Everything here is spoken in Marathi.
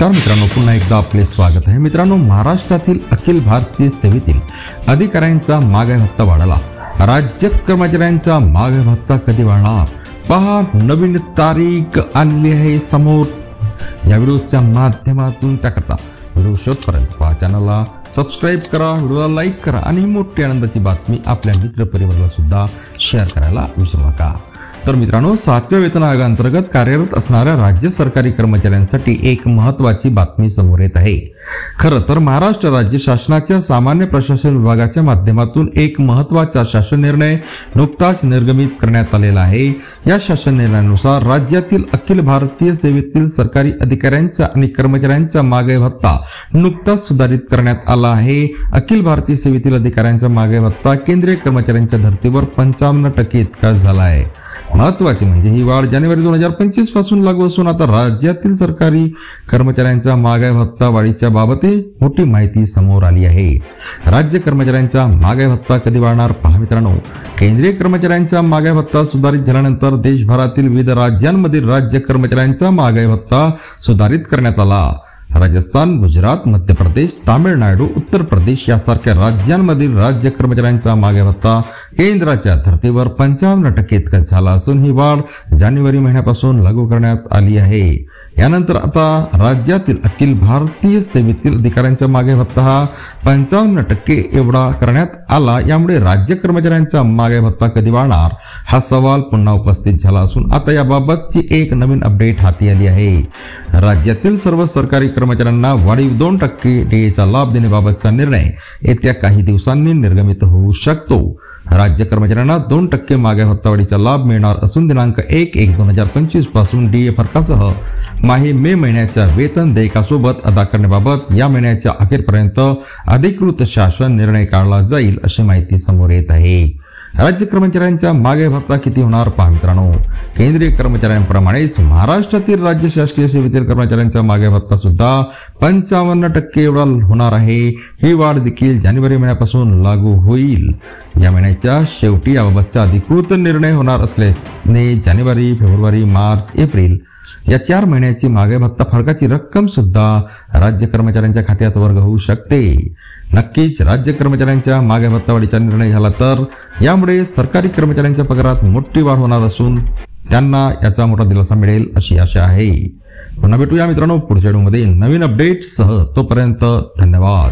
नमस्कार मित्रांनो, पुन्हा एकदा आपले स्वागत आहे। मित्रांनो, महाराष्ट्रातील अखिल भारतीय सेवेतील अधिकाऱ्यांचा महागाई भत्ता वाढला। राज्य कर्मचाऱ्यांचा महागाई भत्ता कधी वाढणार पहा, नवीन तारीख आली आहे समोर। या व्हिडिओच्या माध्यमातून त्याकरता व्हिडिओ शेवटपर्यंत पहा, चॅनलला सबस्क्राइब करा, व्हिडिओला लाईक करा आणि मोठी आनंदाची बातमी आपल्या मित्र परिवाराला सुद्धा शेअर करायला विसरू नका। तर मित्रांनो, 7व्या वेतन आयोगाअंतर्गत कार्यरत असणाऱ्या राज्य सरकारी कर्मचाऱ्यांसाठी एक महत्त्वाची बातमी समोर येत आहे। खरं तर महाराष्ट्र राज्य शासनाच्या सामान्य प्रशासन विभागाच्या माध्यमातून एक महत्त्वाचा शासन निर्णय नुकताच निर्गमित करण्यात आलेला आहे। या शासन निर्णयानुसार राज्यातील अखिल भारतीय सेवेतील सरकारी अधिकाऱ्यांचा आणि कर्मचाऱ्यांचा महागाई भत्ता नुकताच सुधारित करण्यात आला आहे। अखिल भारतीय सेवेतील अधिकाऱ्यांचा महागाई भत्ता केंद्रीय कर्मचाऱ्यांच्या धर्तीवर 55% इतका झाला आहे। महत्त्वाचे म्हणजे ही वाढ जानेवारी 2025 पासून लागू असून आता राज्यातील सरकारी कर्मचाऱ्यांचा महागाई भत्ता वाढीच्या बाबत मोठी माहिती समोर आली आहे। राज्य कर्मचाऱ्यांचा महागाई भत्ता कधी वाढणार पहा मित्रांनो, केंद्रीय कर्मचाऱ्यांचा महागाई भत्ता सुधारित झाल्यानंतर देशभरातील विविध राज्यांमधील राज्य कर्मचाऱ्यांचा महागाई भत्ता सुधारित करण्यात आला। राजस्थान, गुजरात, मध्य प्रदेश, तामिळनाडू, उत्तर प्रदेश यासारख्या राज्यांमधील राज्य कर्मचाऱ्यांचा महागाई भत्ता केंद्राच्या धर्तीवर 55% इतका झाला असून ही वाढ जानेवारी महिन्यापासून लागू करण्यात आली आहे। यानंतर आता राज्यातील अखिल भारतीय सेवेतील अधिकाऱ्यांचा महागाई भत्ता हा 55% एवढा करण्यात आला। यामुळे राज्य कर्मचाऱ्यांचा महागाई भत्ता कधी वाढणार हा सवाल पुन्हा उपस्थित झाला असून आता याबाबतची एक नवीन अपडेट हाती आली आहे। राज्यातील सर्व सरकारी कर्मचाऱ्यांना वाढीव 2% डीएचा लाभ देण्याबाबतचा निर्णय येत्या काही दिवसांनी निर्गमित होऊ शकतो। राज्य कर्मचाऱ्यांना 2% महागाई भत्ता वाढीचा लाभ मिळणार असून दिनांक 1/1/2025 पासून डीए फरकासह माहे मे महिन्याच्या वेतन देयकासोबत अदा करण्याबाबत या महिन्याच्या अखेरपर्यंत अधिकृत शासन निर्णय काढला जाईल अशी माहिती समोर येत आहे। राज्य कर्मचाऱ्यांचा महागाई भत्ता किती होणार पहा मित्रांनो, केंद्रीय कर्मचाऱ्यांप्रमाणेच महाराष्ट्रातील राज्य शासकीय सेवेतील कर्मचाऱ्यांचा महागाई भत्ता सुद्धा 55% एवढा होणार आहे। ही वाढ देखील जानेवारी महिन्यापासून लागू होईल। या महिन्याच्या शेवटी याबाबतचा अधिकृत निर्णय होणार असल्याने जानेवारी, फेब्रुवारी, मार्च, एप्रिल या 4 महिन्याची महागाई भत्ता फरकाची रक्कम सुद्धा राज्य कर्मचाऱ्यांच्या खात्यात वर्ग होऊ शकते। नक्कीच राज्य कर्मचाऱ्यांच्या महागाई भत्ता वाढीचा निर्णय झाला तर यामुळे सरकारी कर्मचाऱ्यांच्या पगारात मोठी वाढ होणार असून त्यांना याचा मोठा दिलासा मिळेल अशी आशा आहे। पुन्हा भेटूया मित्रांनो पुढच्या व्हिडिओमध्ये नवीन अपडेट्ससह, तोपर्यंत धन्यवाद।